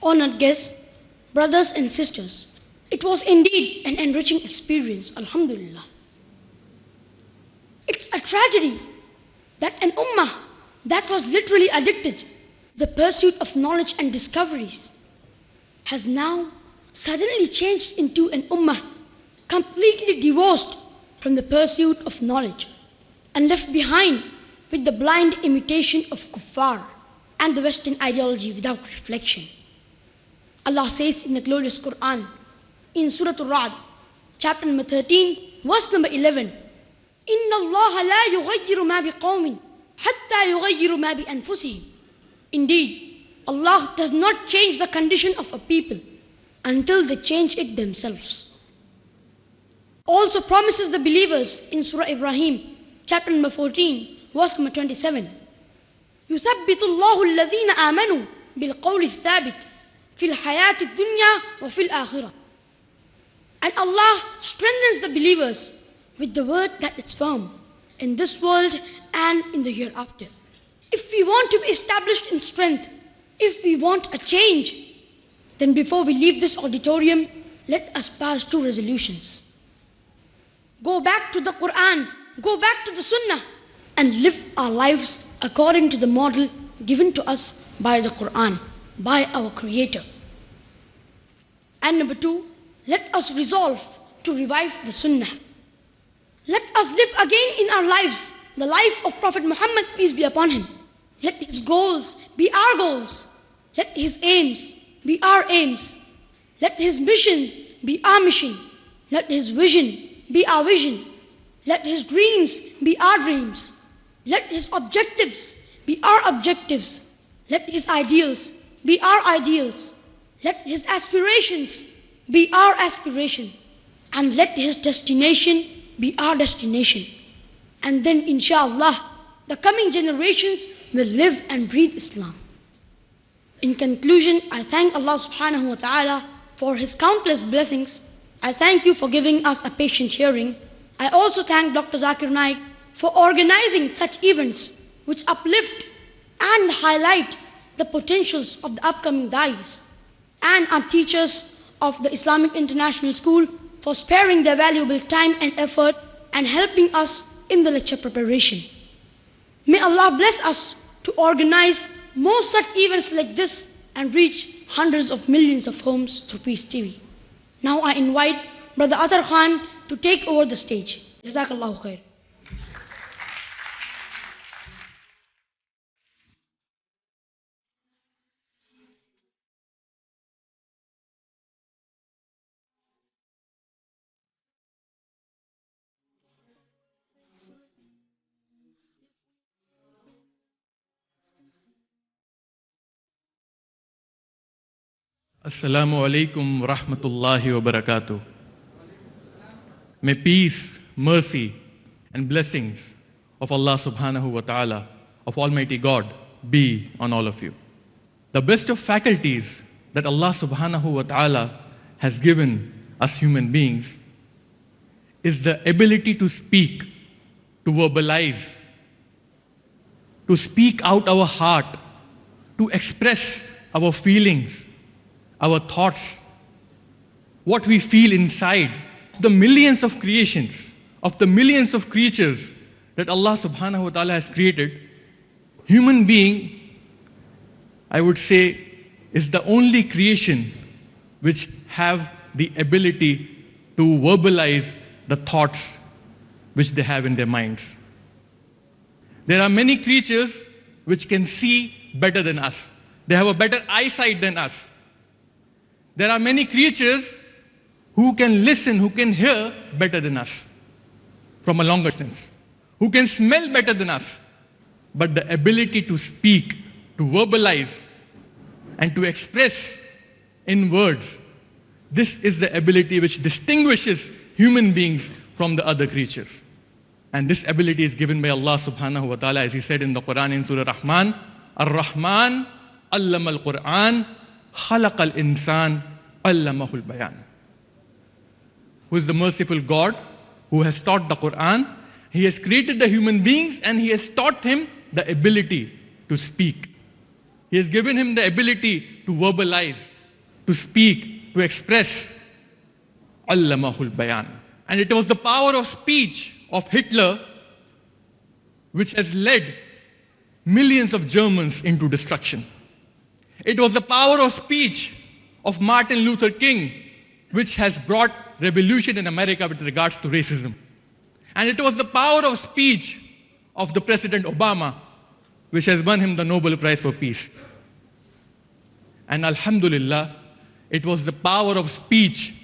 Honored guests, brothers and sisters, it was indeed an enriching experience, alhamdulillah. It's a tragedy that an ummah that was literally addicted to the pursuit of knowledge and discoveries has now suddenly changed into an ummah completely divorced from the pursuit of knowledge and left behind with the blind imitation of kuffar and the Western ideology without reflection. Allah says in the glorious Quran, in Surah Al-Ra'd, chapter number 13, verse number 11, إِنَّ اللَّهَ لَا يُغَيِّرُ مَا بِقَوْمٍ حَتَّى يُغَيِّرُ مَا بِأَنفُسِهِمْ. Indeed, Allah does not change the condition of a people until they change it themselves. Also promises the believers in Surah Ibrahim, chapter number 14, verse number 27, يُثَبِّتُ اللَّهُ الَّذِينَ آمَنُوا بِالْقَوْلِ الثَّابِتِ فِي الْحَيَاةِ الدُّنْيَا وَفِي الْآخِرَةِ. And Allah strengthens the believers with the word that is firm in this world and in the hereafter. If we want to be established in strength, if we want a change, then before we leave this auditorium, let us pass two resolutions. Go back to the Quran, go back to the Sunnah, and live our lives according to the model given to us by the Quran, by our Creator. And number two, let us resolve to revive the Sunnah. Let us live again in our lives the life of Prophet Muhammad, peace be upon him. Let his goals be our goals. Let his aims be our aims. Let his mission be our mission. Let his vision be our vision. Let his dreams be our dreams. Let his objectives be our objectives. Let his ideals be our ideals. Let his aspirations be our aspiration. And let his destination be our destination. And then inshallah, the coming generations will live and breathe Islam. In conclusion, I thank Allah subhanahu wa ta'ala for his countless blessings. I thank you for giving us a patient hearing. I also thank Dr. Zakir Naik for organizing such events which uplift and highlight the potentials of the upcoming da'is, and our teachers of the Islamic International School for sparing their valuable time and effort and helping us in the lecture preparation. May Allah bless us to organize more such events like this and reach hundreds of millions of homes through Peace TV. Now I invite Brother Athar Khan to take over the stage. Jazakallahu khair. Assalamu alaikum wa rahmatullahi wa barakatuh. May peace, mercy, and blessings of Allah subhanahu wa ta'ala, of Almighty God, be on all of you. The best of faculties that Allah subhanahu wa ta'ala has given us human beings is the ability to speak, to verbalize, to speak out our heart, to express our feelings, our thoughts, what we feel inside. The millions of creations, of the millions of creatures that Allah subhanahu wa ta'ala has created, human being, I would say, is the only creation which have the ability to verbalize the thoughts which they have in their minds. There are many creatures which can see better than us. They have a better eyesight than us. There are many creatures who can listen, who can hear better than us from a longer distance, who can smell better than us. But the ability to speak, to verbalize, and to express in words, this is the ability which distinguishes human beings from the other creatures. And this ability is given by Allah subhanahu wa ta'ala, as He said in the Quran in Surah Rahman, Ar-Rahman, Allama al-Quran, Khalaq al-Insan, Allamahul Bayan. Who is the merciful God who has taught the Quran. He has created the human beings and He has taught him the ability to speak. He has given him the ability to verbalize. to speak, to express. Allamahul Bayan. And it was the power of speech of Hitler which has led millions of Germans into destruction. It was the power of speech of Martin Luther King which has brought revolution in America with regards to racism. And it was the power of speech of the President Obama which has won him the Nobel Prize for Peace. And Alhamdulillah, it was the power of speech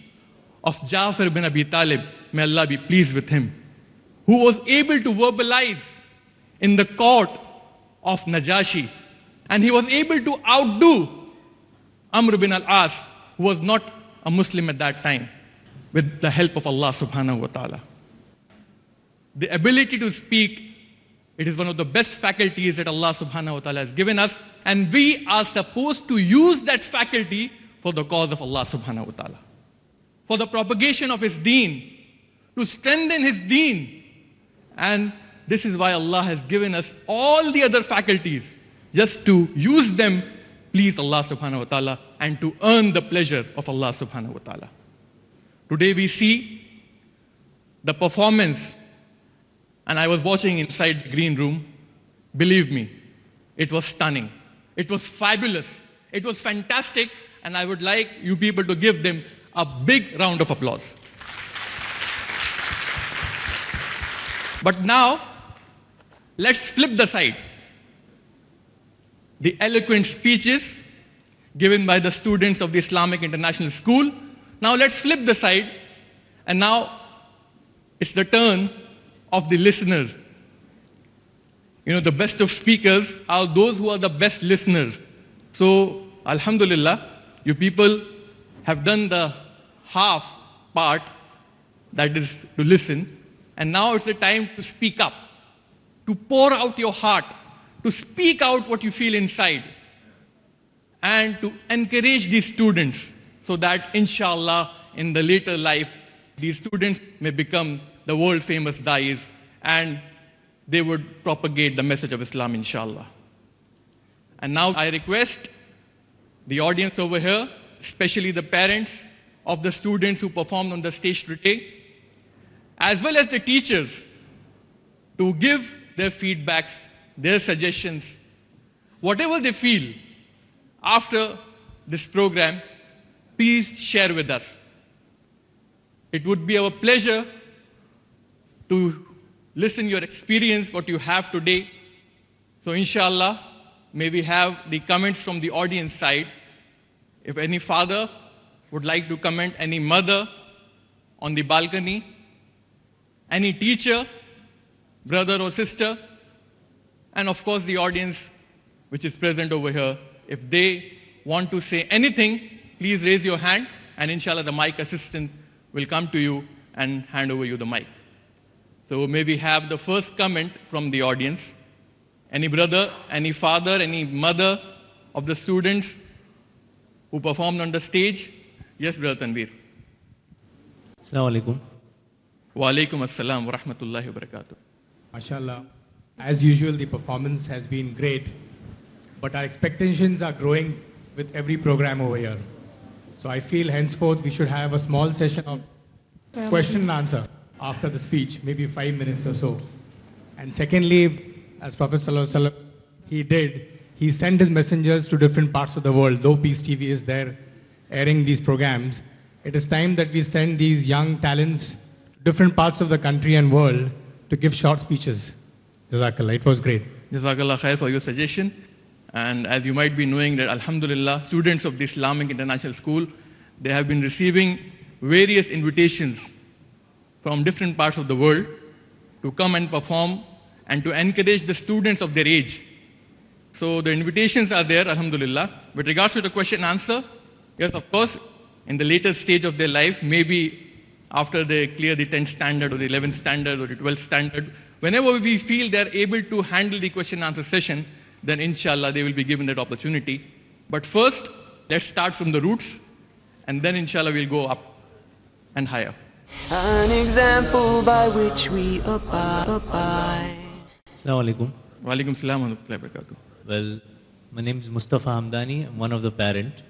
of Ja'far bin Abi Talib, may Allah be pleased with him, who was able to verbalize in the court of Najashi, and he was able to outdo Amr bin al-As, who was not a Muslim at that time, with the help of Allah subhanahu wa ta'ala. The ability to speak, it is one of the best faculties that Allah subhanahu wa ta'ala has given us, and we are supposed to use that faculty for the cause of Allah subhanahu wa ta'ala, for the propagation of His deen, to strengthen His deen. And this is why Allah has given us all the other faculties, just to use them, please Allah subhanahu wa ta'ala, and to earn the pleasure of Allah subhanahu wa ta'ala. Today we see the performance, and I was watching inside the green room. Believe me, it was stunning. It was fabulous. It was fantastic, and I would like you people to give them a big round of applause. But now, let's flip the side. The eloquent speeches given by the students of the Islamic International School. Now let's flip the side, and now it's the turn of the listeners. You know, the best of speakers are those who are the best listeners. So, Alhamdulillah, you people have done the half part, that is to listen, and now it's the time to speak up, to pour out your heart, to speak out what you feel inside, and to encourage these students so that, inshallah, in the later life, these students may become the world famous da'is, and they would propagate the message of Islam, inshallah. And now I request the audience over here, especially the parents of the students who performed on the stage today, as well as the teachers, to give their feedbacks, their suggestions, whatever they feel after this program, please share with us. It would be our pleasure to listen your experience, what you have today. So inshallah, may we have the comments from the audience side. If any father would like to comment, any mother on the balcony, any teacher, brother or sister, and of course the audience which is present over here, if they want to say anything, please raise your hand, and inshallah the mic assistant will come to you and hand over you the mic. So may we have the first comment from the audience. Any brother, any father, any mother of the students who performed on the stage? Yes, Brother Tanveer. Assalamu alaikum. Wa alaikum assalam wa rahmatullahi wa barakatuh. MashaAllah. As usual, the performance has been great, but our expectations are growing with every program over here. So I feel henceforth we should have a small session of question and answer after the speech, maybe 5 minutes or so. And secondly, as Prophet ﷺ, he sent his messengers to different parts of the world. Though Peace TV is there airing these programs, it is time that we send these young talents to different parts of the country and world to give short speeches. Jazakallah, it was great. Jazakallah khair for your suggestion. And as you might be knowing that, alhamdulillah, students of the Islamic International School, they have been receiving various invitations from different parts of the world to come and perform and to encourage the students of their age. So the invitations are there, alhamdulillah. With regards to the question and answer, yes, of course, in the later stage of their life, maybe after they clear the 10th standard or the 11th standard or the 12th standard, whenever we feel they're able to handle the question and answer session, then inshallah they will be given that opportunity. But first, let's start from the roots, and then inshallah we'll go up and higher. An example by which we abide. Assalamu alaikum. Wa alaikum salam wa rahmatullahi wa barakatuh. Well, my name is Mustafa Hamdani. I'm one of the parents.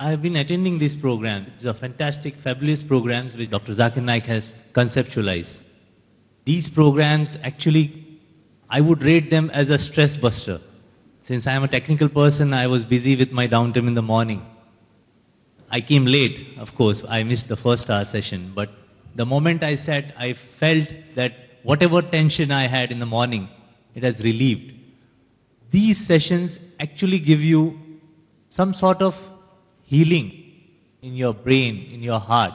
I have been attending these programs. These are fantastic, fabulous programs which Dr. Zakir Naik has conceptualized. These programs actually, I would rate them as a stress buster. Since I am a technical person, I was busy with my downtime in the morning. I came late, of course, I missed the first hour session, but the moment I sat, I felt that whatever tension I had in the morning, it has relieved. These sessions actually give you some sort of healing in your brain, in your heart.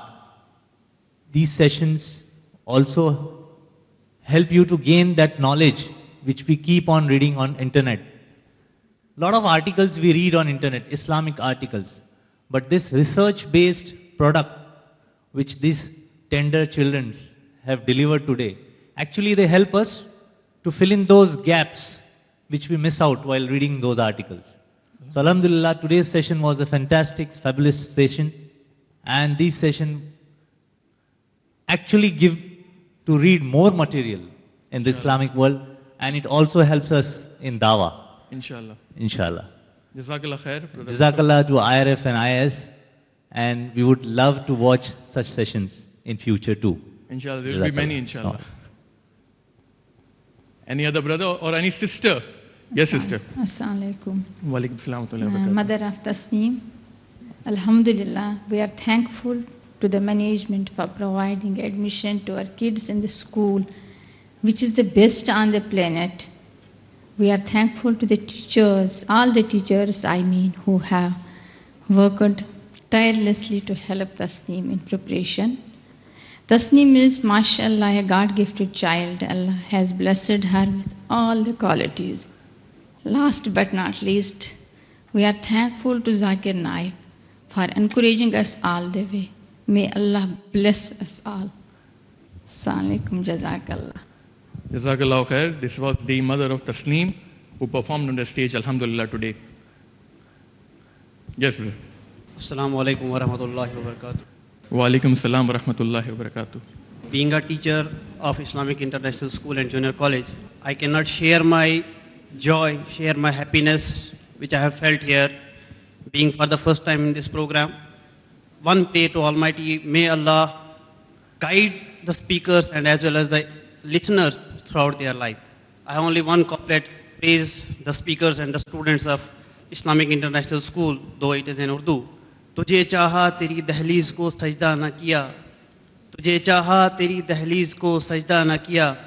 These sessions also help you to gain that knowledge which we keep on reading on internet. A lot of articles we read on internet, Islamic articles. But this research-based product which these tender children have delivered today, actually they help us to fill in those gaps which we miss out while reading those articles. So Alhamdulillah, today's session was a fantastic, fabulous session. And this session actually give to read more material in the Islamic world, and it also helps us in dawah. Inshallah. Inshallah. Jazakallah khair. brother. Jazakallah to IRF and IS, and we would love to watch such sessions in future too. Inshallah, there will be many, Jazakallah. inshallah. Any other brother or any sister? Yes, sister. Assalamu alaikum. Wa alaikum assalam wa rahmatullahi wa barakatuh. Mother of Tasneem, Alhamdulillah, we are thankful to the management for providing admission to our kids in the school, which is the best on the planet. We are thankful to the teachers, all the teachers, who have worked tirelessly to help Tasneem in preparation. Tasneem is, mashallah, a God-gifted child. Allah has blessed her with all the qualities. Last but not least, we are thankful to Zakir Naik for encouraging us all the way. May Allah bless us all. Assalamu alaikum, jazakallah. Jazakallah khair. This was the mother of Tasneem who performed on the stage, alhamdulillah, today. Yes, brother. Assalamu alaikum wa rahmatullahi wa barakatuh. Wa alaikum assalam wa rahmatullahi wa barakatuh. Being a teacher of Islamic International School and Junior College, I cannot share my joy, share my happiness which I have felt here, being for the first time in this program. One prayer to Almighty, may Allah guide the speakers and as well as the listeners throughout their life. I have only one couplet, praise the speakers and the students of Islamic International School, though it is in Urdu. तुझे चाहा तेरी दहलीज को सजदा न किया, तुझे चाहा तेरी दहलीज को सजदा न किया,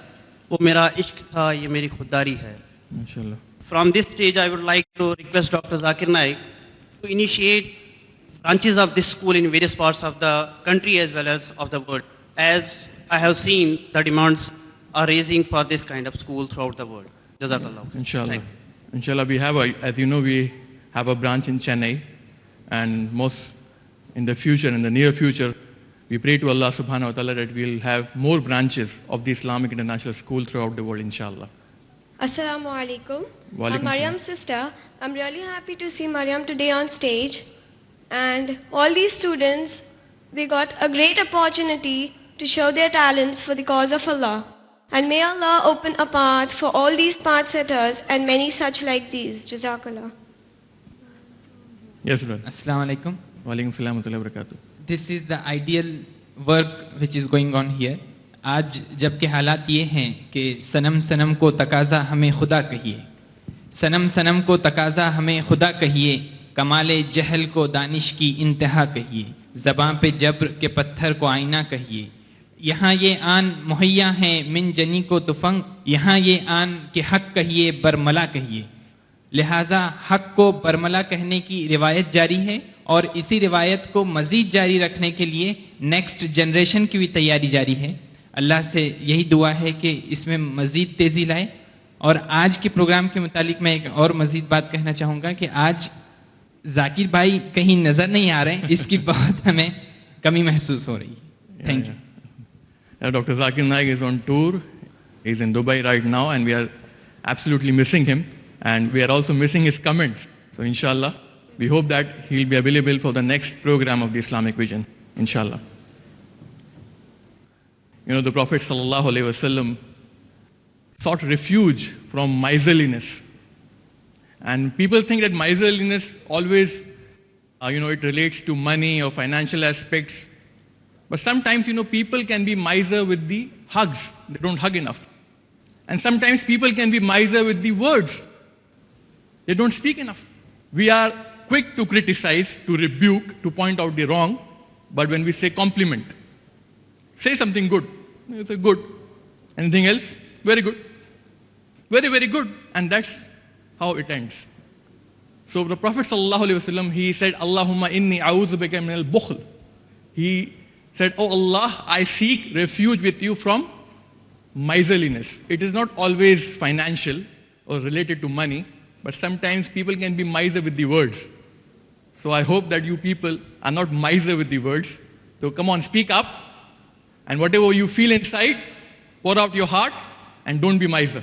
वो मेरा इश्क था, ये मेरी खुददारी है. Inshallah. From this stage, I would like to request Dr. Zakir Naik to initiate branches of this school in various parts of the country as well as of the world. As I have seen, the demands are raising for this kind of school throughout the world. Jazakallah. Inshallah. Thanks. Inshallah, we have, as you know, we have a branch in Chennai. And most in the future, in the near future, we pray to Allah subhanahu wa ta'ala that we'll have more branches of the Islamic International School throughout the world, inshallah. Assalamu alaikum. Wa alaikum I'm Mariam's sister. I'm really happy to see Mariam today on stage. And all these students, they got a great opportunity to show their talents for the cause of Allah. And may Allah open a path for all these path setters and many such like these. Jazakallah. Yes, brother. Assalamu alaikum. Wa alaikum assalam wa rahmatullahi wa barakatuh. This is the ideal work which is going on here. आज जबकि हालात ये हैं कि सनम सनम को तकाज़ा हमें खुदा कहिए, सनम सनम को तकाज़ा हमें खुदा कहिए, कमाले जहल को दानिश की इंतहा कहिए, ज़बां पे जब्र के पत्थर को आईना कहिए, यहाँ ये आन मुहैया हैं मिन जनी को तुफंग, यहाँ ये आन के हक कहिए बरमला कहिए. लिहाजा हक को बरमला कहने की रिवायत जारी है और इसी रिवायत को मज़ीद जारी रखने के लिए नेक्स्ट जनरेशन की भी तैयारी जारी है. अल्लाह से यही दुआ है कि इसमें मज़ीद तेज़ी लाए. और आज के प्रोग्राम के मुतालिक मैं एक और मज़ीद बात कहना चाहूँगा कि आज जाकिर भाई कहीं नज़र नहीं आ रहे हैं, इसकी बहुत हमें कमी महसूस हो रही है. Thank you. Dr. Zakir Naik is on tour. He's in Dubai right now and we are absolutely missing him. And we are also missing his comments. So inshallah, we hope that he'll be available for the next program of the Islamic Vision. Inshallah. You know, the Prophet sallallahu alaihi wasallam sought refuge from miserliness. And people think that miserliness always it relates to money or financial aspects. But sometimes, people can be miser with the hugs. They don't hug enough. And sometimes people can be miser with the words. They don't speak enough. We are quick to criticize, to rebuke, to point out the wrong. But when we say compliment, say something good. You say good. Anything else? Very good. Very, very good. And that's how it ends. So the Prophet ﷺ, he said, Allahumma inni a'udhu bika min al-bukhl. He said, oh Allah, I seek refuge with you from miserliness. It is not always financial or related to money, but sometimes people can be miser with the words. So I hope that you people are not miser with the words. So come on, speak up. And whatever you feel inside, pour out your heart and don't be miser.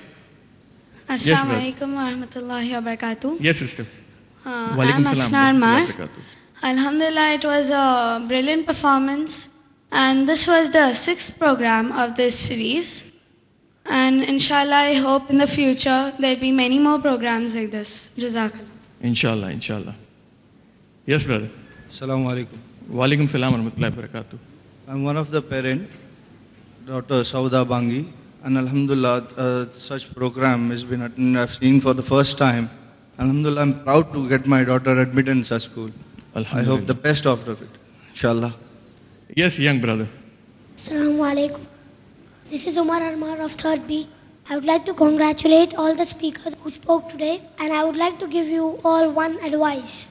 Assalamu alaikum wa rahmatullahi wa barakatuh. Yes, sister. I'm Asna Armar. Alhamdulillah, it was a brilliant performance. And this was the 6th program of this series. And inshallah, I hope in the future there'll be many more programs like this. Jazakallah. Inshallah, inshallah. Yes, brother. Assalamu alaikum. Wa alaikum salam wa rahmatullahi wa barakatuh. I'm one of the parents, Dr. Sauda Bangi, and Alhamdulillah, such program has been attended, I've seen for the first time. Alhamdulillah, I'm proud to get my daughter admitted in such school. I hope the best out of it, inshallah. Yes, young brother. Assalamu alaikum. This is Umar Armar of 3rd B. I would like to congratulate all the speakers who spoke today, and I would like to give you all one advice.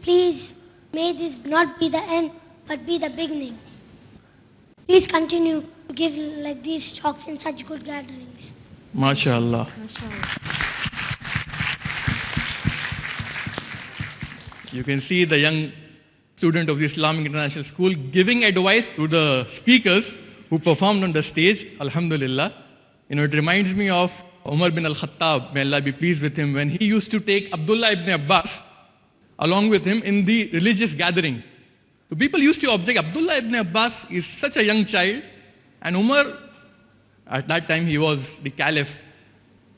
Please, may this not be the end, but be the beginning. Please continue to give like these talks in such good gatherings. MashaAllah. You can see the young student of the Islamic International School giving advice to the speakers who performed on the stage, alhamdulillah. It reminds me of Umar bin al-Khattab, may Allah be pleased with him, when he used to take Abdullah ibn Abbas along with him in the religious gathering. So people used to object, Abdullah ibn Abbas is such a young child, and Umar, at that time he was the caliph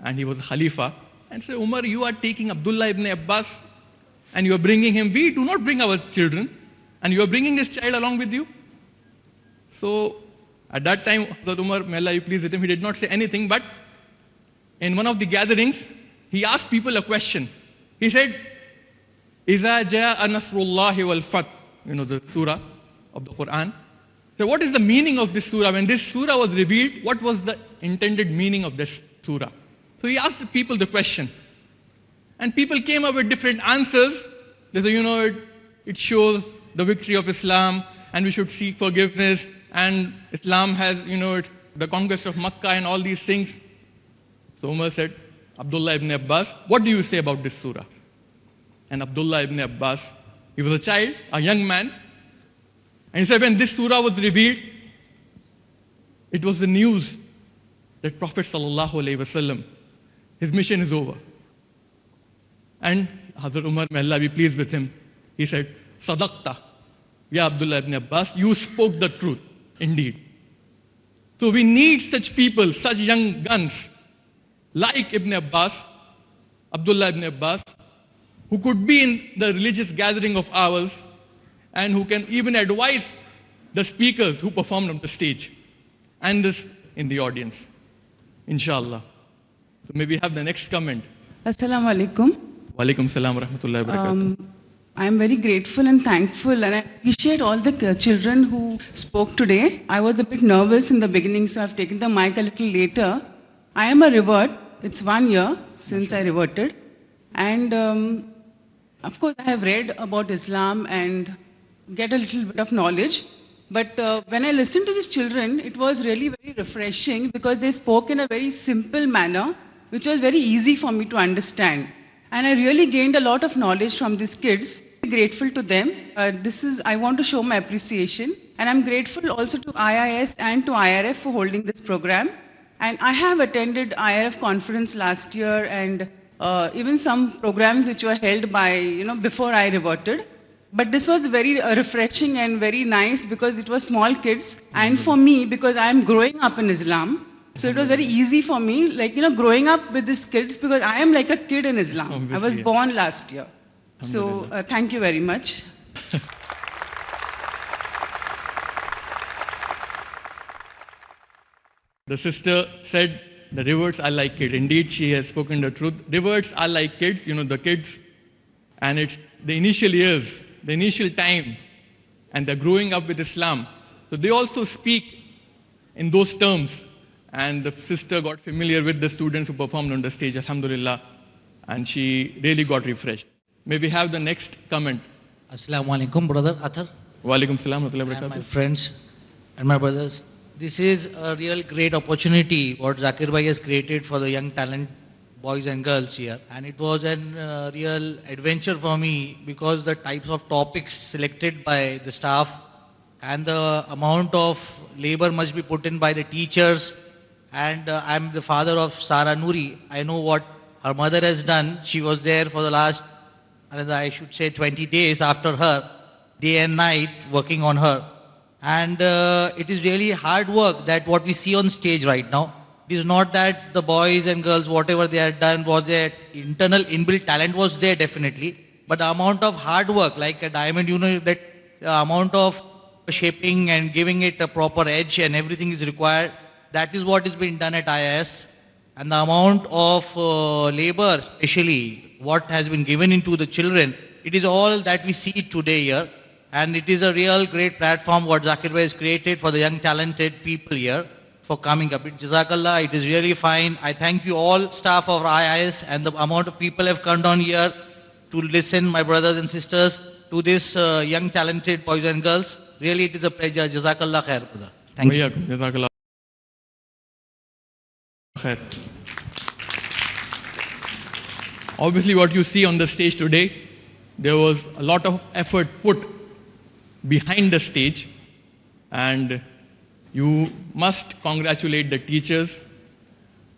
and he was a khalifa, and so Umar, you are taking Abdullah ibn Abbas and you are bringing him, we do not bring our children, and you are bringing this child along with you. So at that time, Hazrat Umar, may Allah be pleased with him, he did not say anything, but in one of the gatherings, he asked people a question. He said, إِذَا جَاءَ نَصْرُ اللَّهِ وَالْفَتْحِ, the surah of the Quran. So what is the meaning of this surah? When this surah was revealed, what was the intended meaning of this surah? So he asked the people the question. And people came up with different answers. They said, it shows the victory of Islam, and we should seek forgiveness, and Islam has, it's the conquest of Makkah and all these things. So Umar said, Abdullah ibn Abbas, what do you say about this surah? And Abdullah ibn Abbas, he was a child, a young man, and he said, when this surah was revealed, it was the news that Prophet sallallahu alaihi wasallam, his mission is over. And Hazrat Umar, may Allah be pleased with him, he said, Sadaqta, Ya Abdullah ibn Abbas, you spoke the truth, indeed. So we need such people, such young guns, like Ibn Abbas, Abdullah ibn Abbas, who could be in the religious gathering of ours, and who can even advise the speakers who performed on the stage, and this in the audience, inshallah. So maybe we have the next comment. Assalamu alaikum. Wa alaikum salam wa rahmatullahi wa barakatuh. I am very grateful and thankful, and I appreciate all the children who spoke today. I was a bit nervous in the beginning, so I've taken the mic a little later. I am a revert. It's 1 year since I reverted. And of course, I have read about Islam and get a little bit of knowledge. But when I listened to these children, it was really very refreshing because they spoke in a very simple manner, which was very easy for me to understand. And I really gained a lot of knowledge from these kids. I'm grateful to them. I want to show my appreciation. And I'm grateful also to IIS and to IRF for holding this program. And I have attended IRF conference last year and even some programs which were held by, before I reverted. But this was very refreshing and very nice because it was small kids. And for me, because I'm growing up in Islam, so it was very easy for me, growing up with these kids because I am like a kid in Islam. I was born last year. So thank you very much. The sister said the reverts are like kids. Indeed, she has spoken the truth. Reverts are like kids, the kids, and it's the initial years, the initial time, and they're growing up with Islam. So they also speak in those terms. And the sister got familiar with the students who performed on the stage, alhamdulillah, and she really got refreshed. May we have the next comment? Assalamu alaikum, brother Athar. Wa alaikum salam wa rahmatullahi wa And my barakatuh. friends and my brothers. This is a real great opportunity what Zakir Bhai has created for the young talent boys and girls here. And it was a real adventure for me because the types of topics selected by the staff and the amount of labor must be put in by the teachers. And I'm the father of Sara Noori. I know what her mother has done. She was there for the last, I should say 20 days after her, day and night working on her. And it is really hard work that what we see on stage right now. It is not that the boys and girls, whatever they had done, was their internal inbuilt talent was there definitely. But the amount of hard work, like a diamond, that amount of shaping and giving it a proper edge and everything is required. That is what is being done at IIS. And the amount of labor, especially what has been given into the children, it is all that we see today here. And it is a real great platform what Zakir Bhai has created for the young talented people here for coming up. Jazakallah, it is really fine. I thank you all staff of IIS and the amount of people have come down here to listen, my brothers and sisters, to this young talented boys and girls. Really it is a pleasure. Jazakallah khair, brother. Thank you. Jazakallah khair. Obviously what you see on the stage today, there was a lot of effort put behind the stage, and you must congratulate the teachers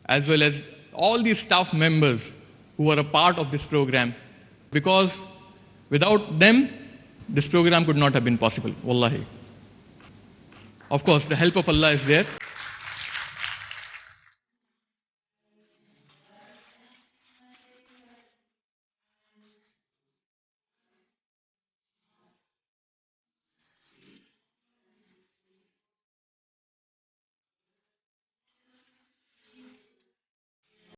as well as all the staff members who are a part of this program, because without them this program could not have been possible. Wallahi. Of course, the help of Allah is there.